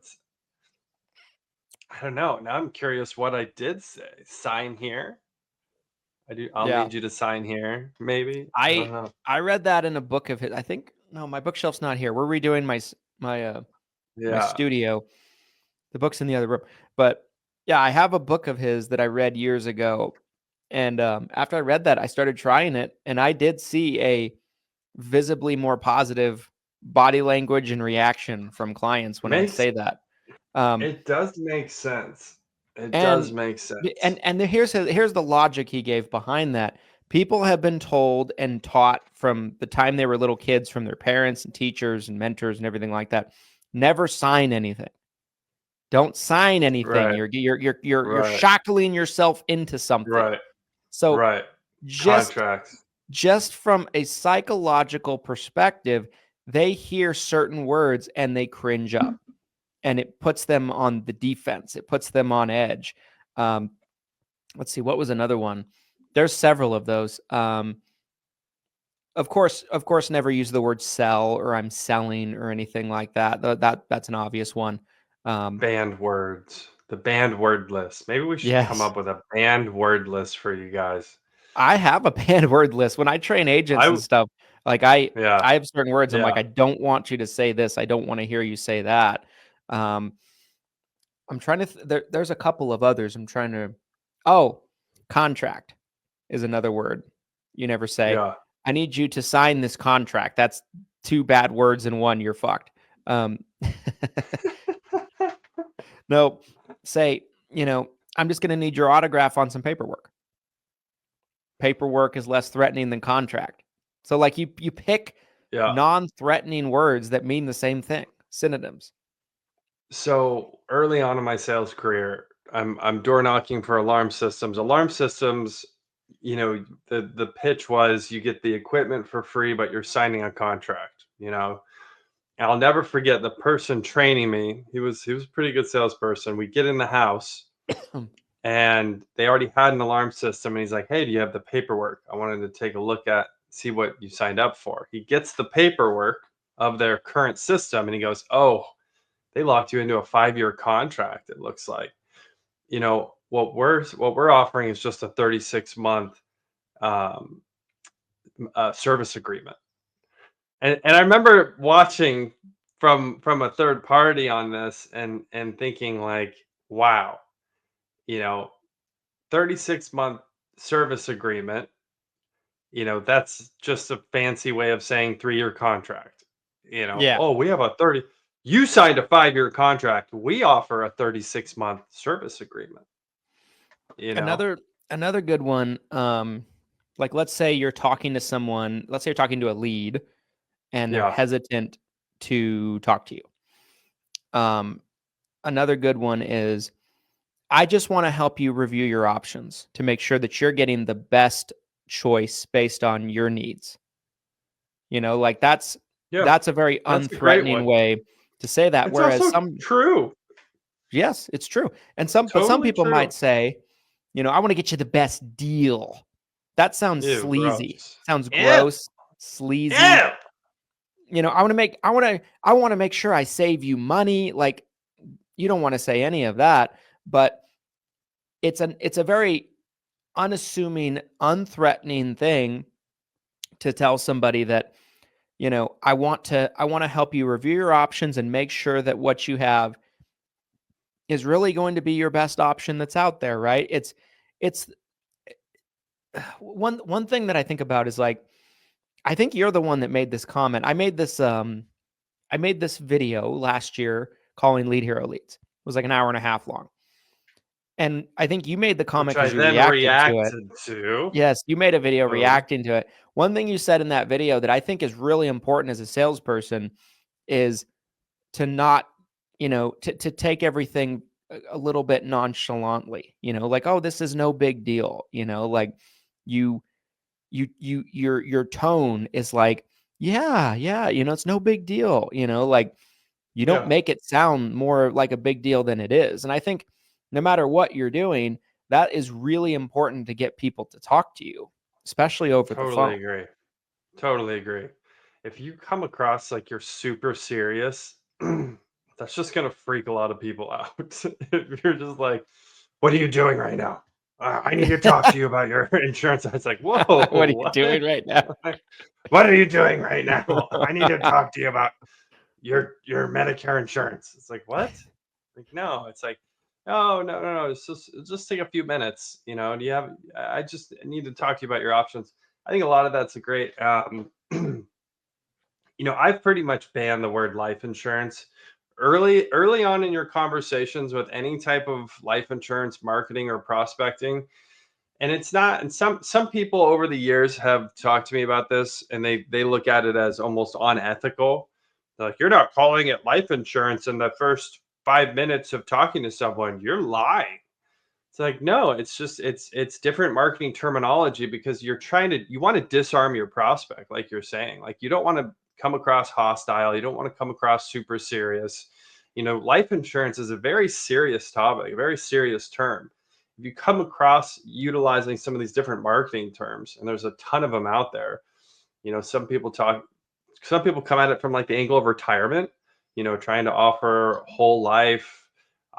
I don't know. Now I'm curious what I did say. Sign here. I'll need you to sign here. Maybe. I don't know. I read that in a book of his. I think my bookshelf's not here. We're redoing my studio. The book's in the other room. But yeah, I have a book of his that I read years ago. And after I read that, I started trying it, and I did see a visibly more positive body language and reaction from clients when I say that. It does make sense. It does make sense. And here's the logic he gave behind that. People have been told and taught from the time they were little kids, from their parents and teachers and mentors and everything like that, never sign anything. Don't sign anything. Right. You're shackling yourself into something. Right. So just from a psychological perspective, they hear certain words and they cringe up, and it puts them on the defense. It puts them on edge. Let's see, what was another one? There's several of those. Of course, never use the word sell or I'm selling or anything like that. That's an obvious one. Banned words. The banned word list. Maybe we should come Yes. up with a banned word list for you guys. I have a banned word list. When I train agents and stuff, like I have certain words. I'm like, I don't want you to say this. I don't want to hear you say that. I'm trying to, there's a couple of others. Contract is another word you never say. Yeah. I need you to sign this contract. That's two bad words in one. You're fucked. No, say, I'm just going to need your autograph on some paperwork. Paperwork is less threatening than contract. So like you pick non-threatening words that mean the same thing, synonyms. So early on in my sales career, I'm door knocking for alarm systems. Alarm systems, the pitch was you get the equipment for free, but you're signing a contract. I'll never forget the person training me. He was a pretty good salesperson. We get in the house and they already had an alarm system, and he's like, "Hey, do you have the paperwork? I wanted to take a look at, see what you signed up for." He gets the paperwork of their current system and he goes, "Oh, they locked you into a 5-year contract, it looks like. What we're offering is just a 36-month service agreement." And I remember watching from a third party on this and thinking like, wow, 36-month service agreement, that's just a fancy way of saying 3-year contract. Yeah. Oh, we have a 30, you signed a 5-year contract. We offer a 36-month service agreement. Another good one, like let's say you're talking to someone, let's say you're talking to a lead and they're hesitant to talk to you. Another good one is, I just want to help you review your options to make sure that you're getting the best choice based on your needs. Like that's a very unthreatening way to say that. It's Whereas also true. Yes, it's true. But some people might say, I want to get you the best deal. That sounds sleazy. Gross. Sounds gross, sleazy. I want to make sure I save you money. Like, you don't want to say any of that, but it's a very unassuming, unthreatening thing to tell somebody that, I want to help you review your options and make sure that what you have is really going to be your best option that's out there, right? It's one thing that I think about is like, I think you're the one that made this comment. I made this video last year calling Lead Hero leads. It was like an hour and a half long. And I think you made the comment because you reacted to it. Yes, you made a video reacting to it. One thing you said in that video that I think is really important as a salesperson is to not, to take everything a little bit nonchalantly, like, oh, this is no big deal, like your tone is like, yeah, it's no big deal, like you don't make it sound more like a big deal than it is. And I think no matter what you're doing, that is really important to get people to talk to you, especially over the phone. Totally agree. If you come across like you're super serious, that's just going to freak a lot of people out. If you're just like, "What are you doing right now? I need to talk to you about your insurance." It's like, "Whoa, what are you doing right now? What are you doing right now? I need to talk to you about your Medicare insurance." It's like, "What?" Like, no, it's like, "Oh, no. It's just take a few minutes. Do you have, I just need to talk to you about your options." I think a lot of that's a great, I've pretty much banned the word life insurance early on in your conversations with any type of life insurance marketing or prospecting. And it's not, and some people over the years have talked to me about this, and they look at it as almost unethical. They're like, "You're not calling it life insurance in the first 5 minutes of talking to someone. You're lying." It's like, no, it's just it's different marketing terminology because you want to disarm your prospect, like you're saying. Like, you don't want to come across hostile, you don't want to come across super serious. Life insurance is a very serious topic, a very serious term. you come across utilizing some of these different marketing terms, and there's a ton of them out there. Some people come at it from like the angle of retirement, trying to offer whole life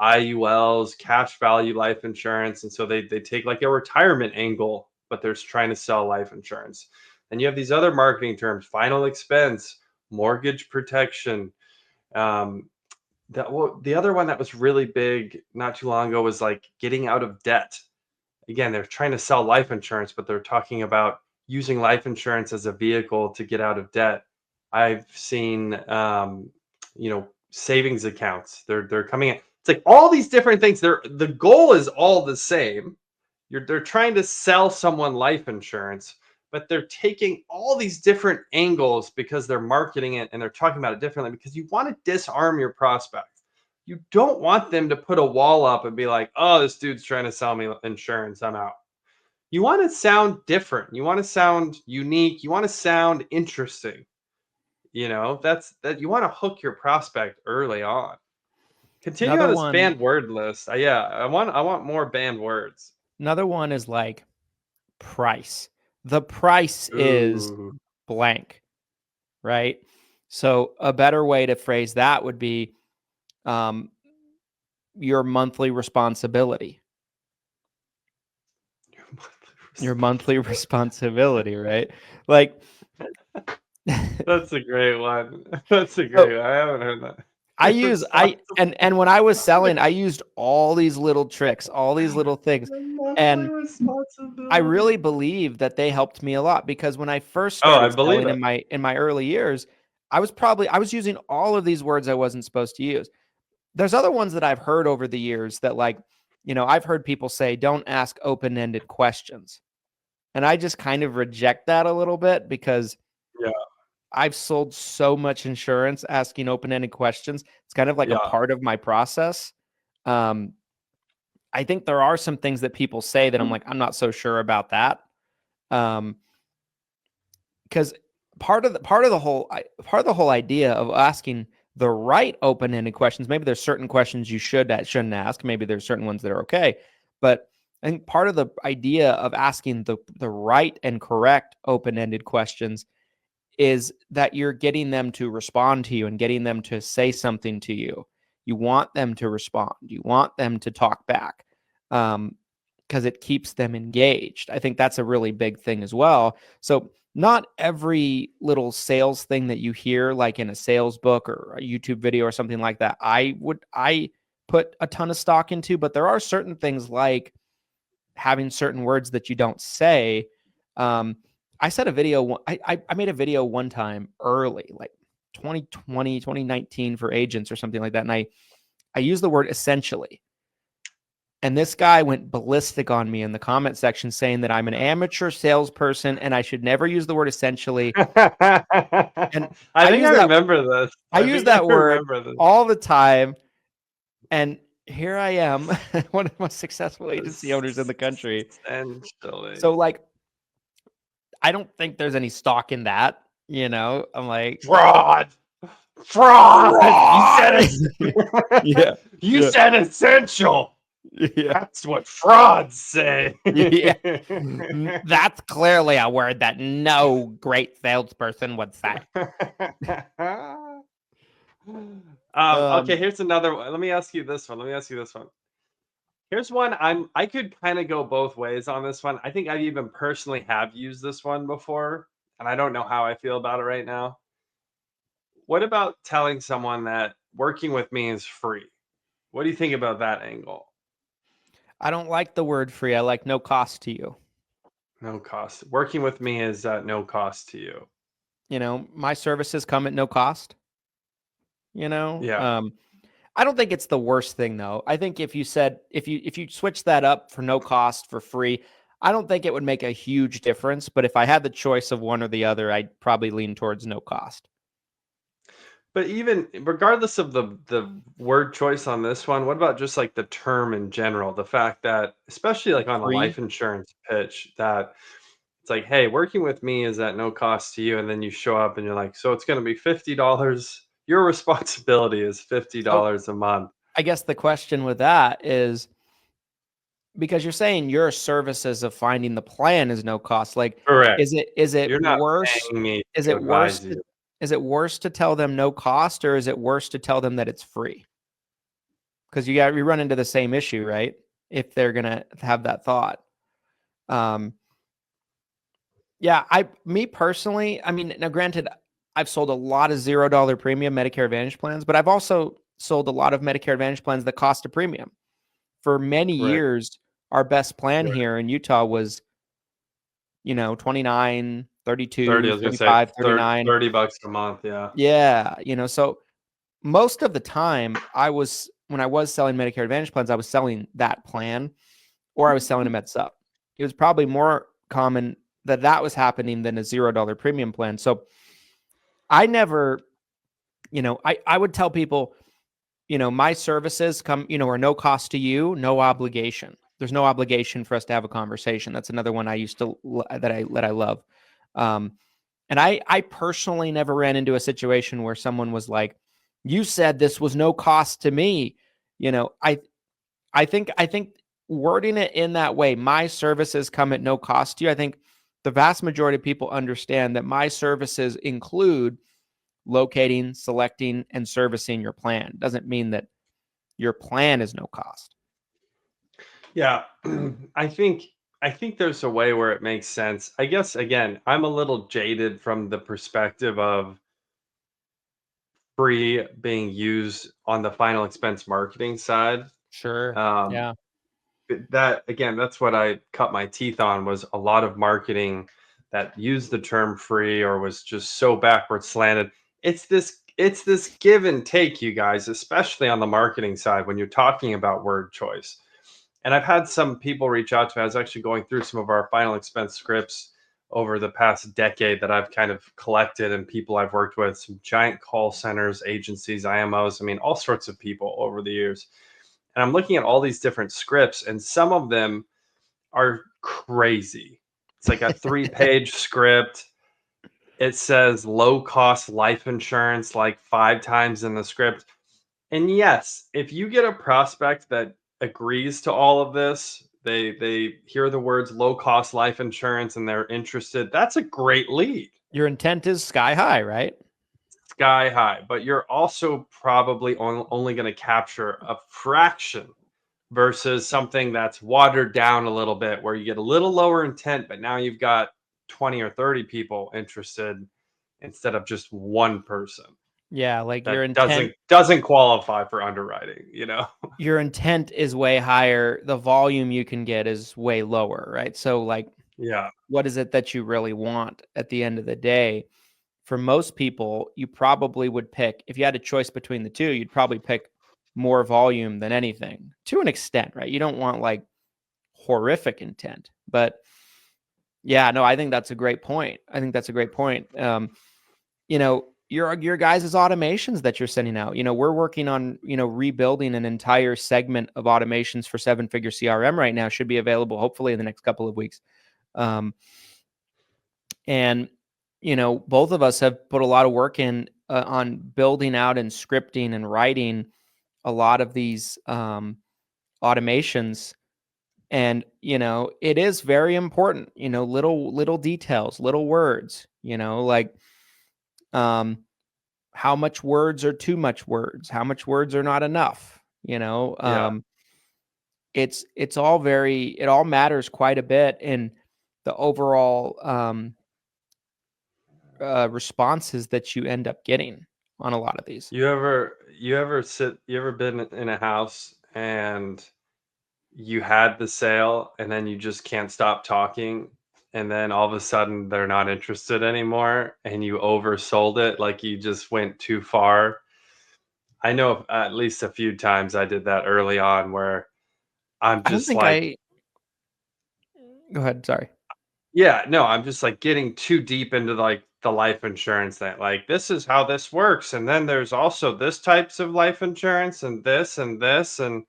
IULs, cash value life insurance. And so they take like a retirement angle, but they're trying to sell life insurance. And you have these other marketing terms: final expense, mortgage protection. The other one that was really big not too long ago was like getting out of debt. Again, they're trying to sell life insurance, but they're talking about using life insurance as a vehicle to get out of debt. I've seen, savings accounts. They're coming in. It's like all these different things. The goal is all the same. They're trying to sell someone life insurance, but they're taking all these different angles because they're marketing it and they're talking about it differently because you want to disarm your prospect. You don't want them to put a wall up and be like, oh, this dude's trying to sell me insurance, I'm out. You want to sound different. You want to sound unique. You want to sound interesting. That's that you want to hook your prospect early on. Continue on this banned word list. I want more banned words. Another one is like price. The price is blank, right? So a better way to phrase that would be your monthly responsibility. Your monthly responsibility, right? Like that's a great one. That's a great one. I haven't heard that. And when I was selling, I used all these little tricks, all these little things. And I really believe that they helped me a lot because when I first started selling in my early years, I was using all of these words I wasn't supposed to use. There's other ones that I've heard over the years that I've heard people say, don't ask open-ended questions. And I just kind of reject that a little bit because I've sold so much insurance asking open-ended questions. It's kind of like a part of my process. I think there are some things that people say that I'm like, I'm not so sure about that. Because part of the whole idea of asking the right open-ended questions, maybe there's certain questions you shouldn't ask. Maybe there's certain ones that are okay. But I think part of the idea of asking the right and correct open-ended questions is that you're getting them to respond to you and getting them to say something to you. You want them to respond. You want them to talk back because it keeps them engaged. I think that's a really big thing as well. So not every little sales thing that you hear, like in a sales book or a YouTube video or something like that, I put a ton of stock into, but there are certain things like having certain words that you don't say. I said a video, I made a video one time early, like 2020, 2019 for agents or something like that. And I used the word essentially. And this guy went ballistic on me in the comment section saying that I'm an amateur salesperson and I should never use the word essentially. And I remember this. I use that word all the time. And here I am, one of the most successful agency owners in the country. Essentially. So I don't think there's any stock in that, I'm like fraud. You said essential. Yeah. That's what frauds say. Yeah. That's clearly a word that no great salesperson would say. Okay, here's another one. Let me ask you this one. Here's one I could kind of go both ways on this one. I think I even personally have used this one before, and I don't know how I feel about it right now. What about telling someone that working with me is free? What do you think about that angle? I don't like the word free. I like no cost to you. No cost. Working with me is no cost to you. My services come at no cost. Yeah. I don't think it's the worst thing though. I think if you switch that up for no cost for free, I don't think it would make a huge difference. But if I had the choice of one or the other, I'd probably lean towards no cost. But even regardless of the word choice on this one, what about just like the term in general? The fact that, especially like on a life insurance pitch, that it's like, hey, working with me is at no cost to you. And then you show up and you're like, so it's going to be $50. Your responsibility is $50 a month. I guess the question with that is, because you're saying your services of finding the plan is no cost. Like, Correct. is it You're not worse? paying me Is to it worse? advise you. Is it worse to tell them no cost, or is it worse to tell them that it's free? Because you run into the same issue, right? If they're gonna have that thought. Yeah, me personally, I mean, now granted, I've sold a lot of $0 premium Medicare Advantage plans, but I've also sold a lot of Medicare Advantage plans that cost a premium. For many years, our best plan here in Utah was, 29, 32, 35, 39. $30 a month. Yeah. Yeah. So most of the time when I was selling Medicare Advantage plans, I was selling that plan or I was selling a Med Sup. It was probably more common that was happening than a $0 premium plan. So I never, I would tell people, my services are no cost to you, no obligation. There's no obligation for us to have a conversation. That's another one I used to, that I love. And I personally never ran into a situation where someone was like, you said this was no cost to me. I think wording it in that way, my services come at no cost to you. I think the vast majority of people understand that my services include locating, selecting, and servicing your plan. Doesn't mean that your plan is no cost. Yeah, I think there's a way where it makes sense. I guess again, I'm a little jaded from the perspective of free being used on the final expense marketing side. Sure. Yeah. That again, that's what I cut my teeth on, was a lot of marketing that used the term free or was just so backward slanted. It's this give and take, you guys, especially on the marketing side when you're talking about word choice. And I've had some people reach out to me. I was actually going through some of our final expense scripts over the past decade that I've kind of collected, and people I've worked with, some giant call centers, agencies, IMOs, I mean, all sorts of people over the years. And I'm looking at all these different scripts, and some of them are crazy. It's like a 3-page script. It says low cost life insurance like 5 times in the script. And yes, if you get a prospect that agrees to all of this, they hear the words low cost life insurance and they're interested, that's a great lead. Your intent is sky high, right? Sky high, but you're also probably only going to capture a fraction versus something that's watered down a little bit where you get a little lower intent, but now you've got 20 or 30 people interested instead of just one person. Yeah, like your That intent doesn't qualify for underwriting, Your intent is way higher. The volume you can get is way lower, right? So like, yeah. What is it that you really want at the end of the day? For most people, you probably would pick, if you had a choice between the two, you'd probably pick more volume than anything to an extent, right? You don't want like horrific intent, but yeah, no, I think that's a great point. Your guys' automations that you're sending out, we're working on, rebuilding an entire segment of automations for 7-figure CRM right now. Should be available hopefully in the next couple of weeks. And both of us have put a lot of work in on building out and scripting and writing a lot of these automations. And it is very important, little details, little words, like how much words are too much words, how much words are not enough, it's all it all matters quite a bit in the overall responses that you end up getting on a lot of these. You ever been in a house and you had the sale and then you just can't stop talking, and then all of a sudden they're not interested anymore and you oversold it, like you just went too far? I know at least a few times I did that early on where I'm I don't just think like, go ahead. Sorry. yeah, no, I'm just like getting too deep into like the life insurance thing. Like, this is how this works. And then there's also this types of life insurance and this and this. And,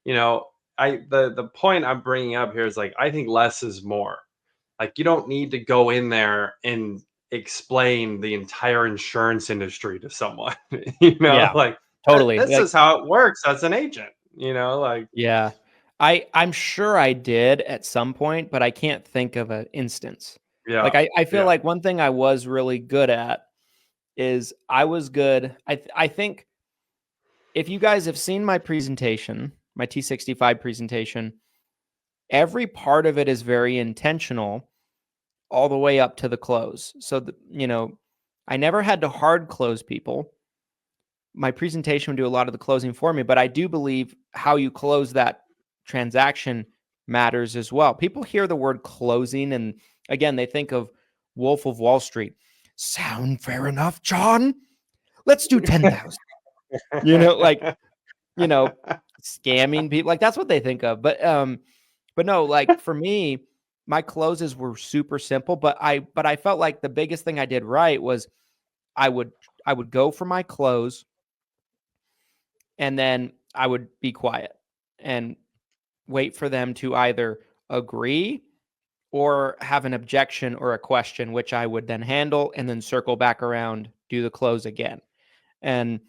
you know, the point I'm bringing up here is like, I think less is more. Like, you don't need to go in there and explain the entire insurance industry to someone, Yeah, like totally. this Like, is how it works as an agent, like, yeah. I'm sure I did at some point, but I can't think of an instance. Yeah. Like I feel like one thing I was really good at is I was good. I think if you guys have seen my presentation, my T65 presentation, every part of it is very intentional all the way up to the close. So, I never had to hard close people. My presentation would do a lot of the closing for me, but I do believe how you close that transaction matters as well. People hear the word closing, and again, they think of Wolf of Wall Street. Sound fair enough, John? Let's do 10,000. Scamming people. Like that's what they think of. But no, like for me, my closes were super simple, but I felt like the biggest thing I did right was I would go for my close, and then I would be quiet and wait for them to either agree or have an objection or a question, which I would then handle and then circle back around, do the close again. And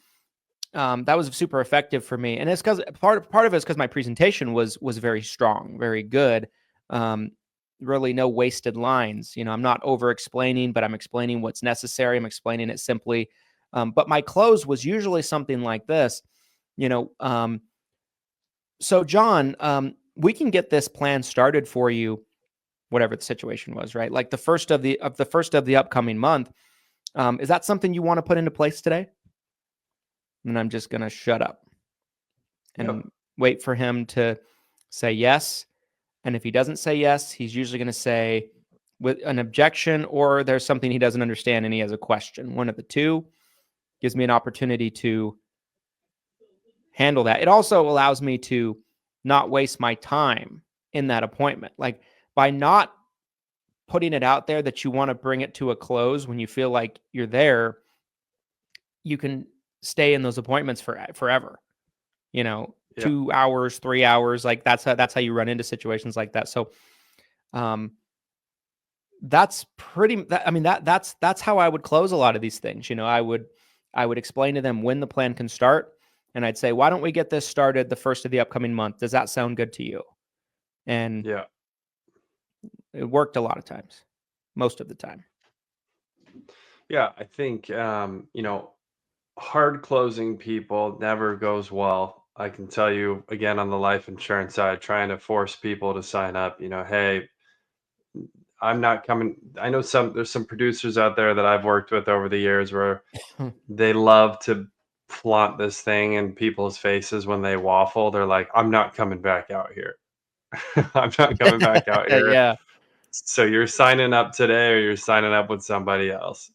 that was super effective for me. And it's because part of it is because my presentation was very strong, very good. Really no wasted lines. I'm not over explaining, but I'm explaining what's necessary. I'm explaining it simply. But my close was usually something like this. So John, we can get this plan started for you, whatever the situation was, right? Like the first of the upcoming month. Is that something you want to put into place today? And I'm just going to shut up and wait for him to say yes. And if he doesn't say yes, he's usually going to say with an objection, or there's something he doesn't understand and he has a question. One of the two gives me an opportunity to handle that. It also allows me to not waste my time in that appointment. Like by not putting it out there that you want to bring it to a close when you feel like you're there, you can stay in those appointments forever. 2 hours, 3 hours, like that's how you run into situations like that. So that's that's how I would close a lot of these things. I would explain to them when the plan can start, and I'd say, why don't we get this started the first of the upcoming month? Does that sound good to you? And it worked a lot of times, most of the time. Yeah, I think hard closing people never goes well. I can tell you again on the life insurance side, trying to force people to sign up, hey, I'm not coming. I know there's some producers out there that I've worked with over the years where they love to flaunt this thing in people's faces when they waffle. They're like, I'm not coming back out here. I'm not coming back out here. Yeah. So you're signing up today or you're signing up with somebody else.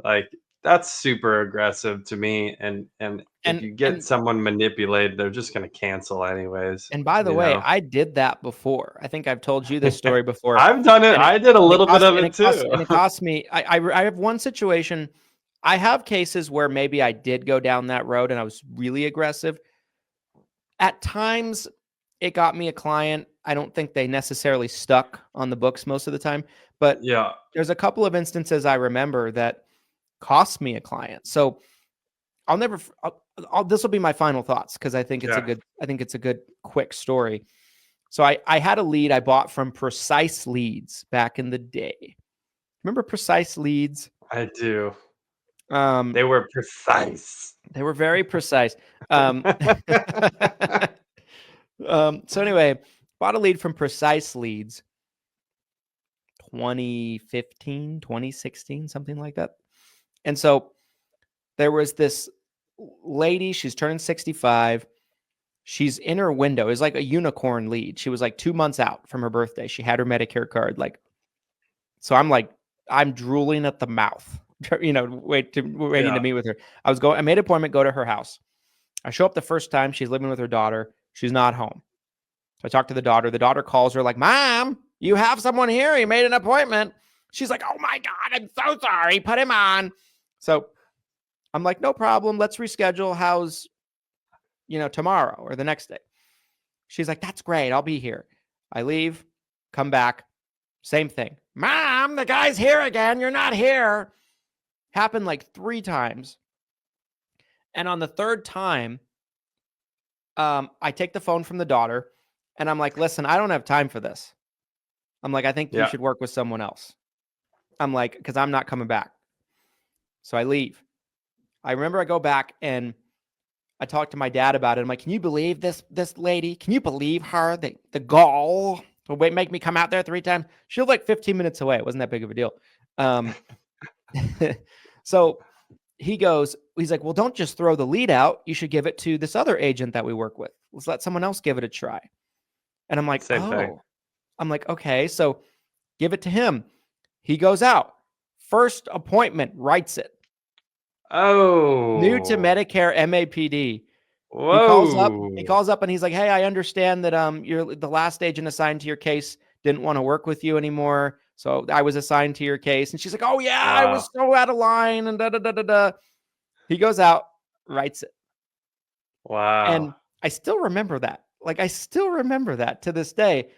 Like that's super aggressive to me. And if you get someone manipulated, they're just going to cancel anyways. And by the way, I did that before. I think I've told you this story before. I've done it. I did a little bit of it too. And it cost me. I have one situation. I have cases where maybe I did go down that road and I was really aggressive. At times, it got me a client. I don't think they necessarily stuck on the books most of the time, but there's a couple of instances I remember that cost me a client. So this will be my final thoughts because I think it's a good quick story. So I had a lead I bought from Precise Leads back in the day. Remember Precise Leads? I do. They were precise. They were very precise. So anyway, bought a lead from Precise Leads 2015, 2016, something like that. And so there was this lady, she's turning 65. She's in her window. It's like a unicorn lead. She was like 2 months out from her birthday. She had her Medicare card. So I'm drooling at the mouth, waiting to meet with her. I made an appointment, go to her house. I show up the first time. She's living with her daughter. She's not home. So I talk to the daughter. The daughter calls her like, Mom, you have someone here. You made an appointment. She's like, oh my God, I'm so sorry. Put him on. So I'm like, no problem. Let's reschedule. How's, tomorrow or the next day? She's like, that's great. I'll be here. I leave, come back. Same thing. Mom, the guy's here again. You're not here. Happened like 3 times. And on the third time, I take the phone from the daughter And I'm like, listen, I don't have time for this. I'm like, I think you should work with someone else. I'm like, because I'm not coming back. So I leave. I remember I go back and I talked to my dad about it. I'm like, can you believe this lady? Can you believe her? The gall to make me come out there 3 times. She was like 15 minutes away. It wasn't that big of a deal. So he's like, well, don't just throw the lead out. You should give it to this other agent that we work with. Let's let someone else give it a try. And I'm like, Same thing. I'm like, okay, so give it to him. He goes out. First appointment, writes it. Oh. New to Medicare MAPD. Whoa. He calls up and he's like, hey, I understand that you're the last agent assigned to your case didn't want to work with you anymore. So I was assigned to your case. And she's like, oh yeah, I was so out of line and da. He goes out, writes it. Wow. And I still remember that. Like, I still remember that to this day.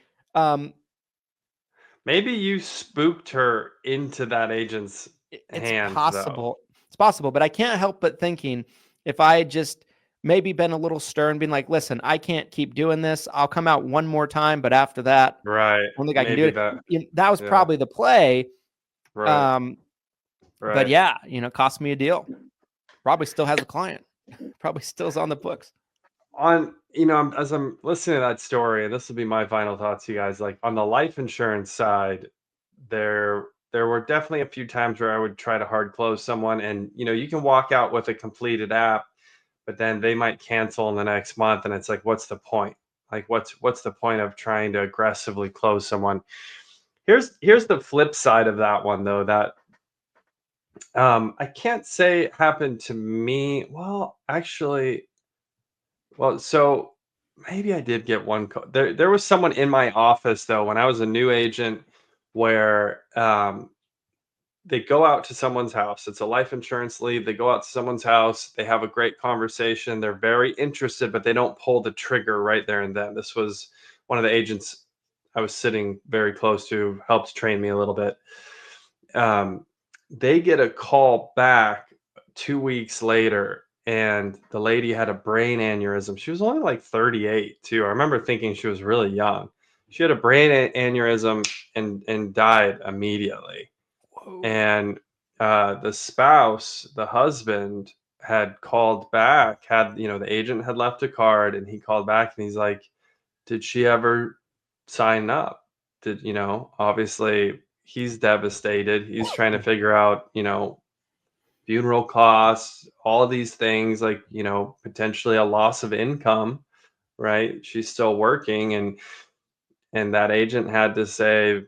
Maybe you spooked her into that agent's hands, possible. though. It's possible, but I can't help but thinking if I had just maybe been a little stern, being like, listen, I can't keep doing this. I'll come out one more time, but after that, right. I don't think I can do it. That was probably the play. Right. But yeah, cost me a deal. Probably still has a client. Probably still is on the books. As I'm listening to that story, and this will be my final thoughts to you guys, like on the life insurance side, there were definitely a few times where I would try to hard close someone, and you can walk out with a completed app, but then they might cancel in the next month, and it's like, what's the point? Like, what's the point of trying to aggressively close someone? Here's the flip side of that one, though, that I can't say it happened to me. Well, actually, so maybe I did get one call. There was someone in my office, though, when I was a new agent, where they go out to someone's house. It's a life insurance lead. They go out to someone's house. They have a great conversation. They're very interested, but they don't pull the trigger right there and then. This was one of the agents I was sitting very close to, helped train me a little bit. They get a call back 2 weeks later, and the lady had a brain aneurysm. She was only like 38 too. I remember thinking she was really young. She had a brain aneurysm and died immediately. Whoa. And the spouse, the husband, had called back, the agent had left a card, and he called back and he's like, did she ever sign up? Obviously he's devastated. He's trying to figure out, funeral costs, all of these things, like, potentially a loss of income, right? She's still working, and that agent had to say,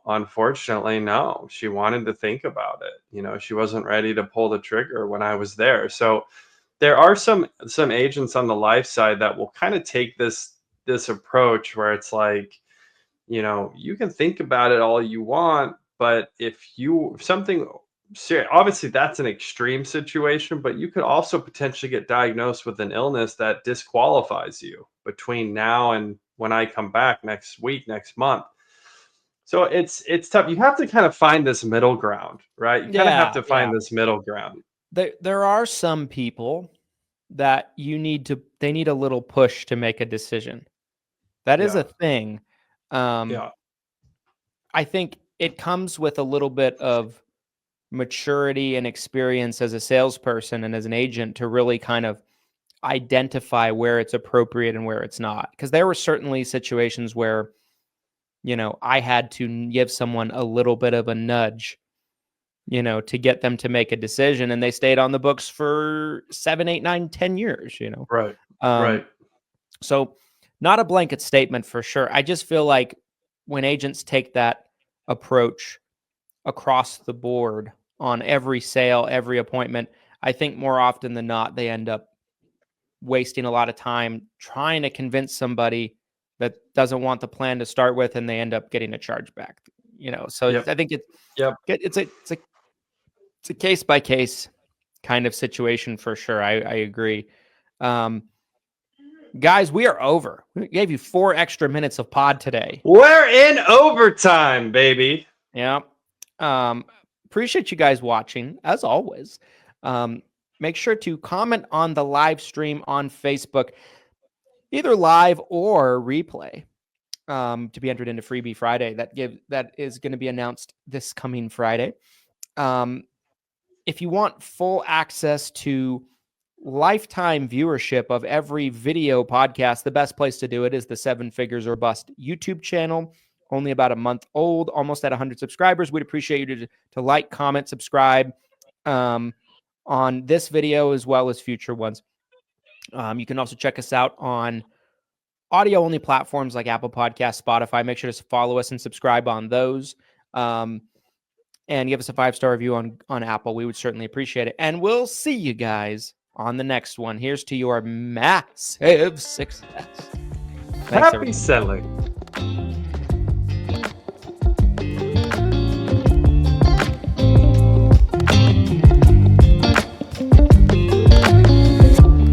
unfortunately, no. She wanted to think about it. She wasn't ready to pull the trigger when I was there. So there are some agents on the life side that will kind of take this approach where it's like, you can think about it all you want, but if something, obviously that's an extreme situation, but you could also potentially get diagnosed with an illness that disqualifies you between now and when I come back next week, next month. So it's tough. You have to kind of find this middle ground, right? You kind of have to find this middle ground. There are some people that they need a little push to make a decision. That is a thing. I think it comes with a little bit of maturity and experience as a salesperson and as an agent to really kind of identify where it's appropriate and where it's not. Because there were certainly situations where, I had to give someone a little bit of a nudge, to get them to make a decision, and they stayed on the books for 7, 8, 9, 10 years, Right. Right. So not a blanket statement for sure. I just feel like when agents take that approach across the board on every sale, every appointment, I think more often than not, they end up wasting a lot of time trying to convince somebody that doesn't want the plan to start with, and they end up getting a chargeback. So I think it's a case by case kind of situation for sure. I agree. Guys, we are over. We gave you 4 extra minutes of pod today. We're in overtime, baby. Yeah. Appreciate you guys watching, as always. Make sure to comment on the live stream on Facebook. either live or replay, to be entered into Freebie Friday. That is going to be announced this coming Friday. If you want full access to lifetime viewership of every video podcast, the best place to do it is the 7 Figures or Bust YouTube channel. Only about a month old, almost at 100 subscribers. We'd appreciate you to like, comment, subscribe on this video as well as future ones. You can also check us out on audio-only platforms like Apple Podcasts, Spotify. Make sure to follow us and subscribe on those. And give us a 5-star review on Apple. We would certainly appreciate it. And we'll see you guys on the next one. Here's to your massive success. Thanks, Happy selling.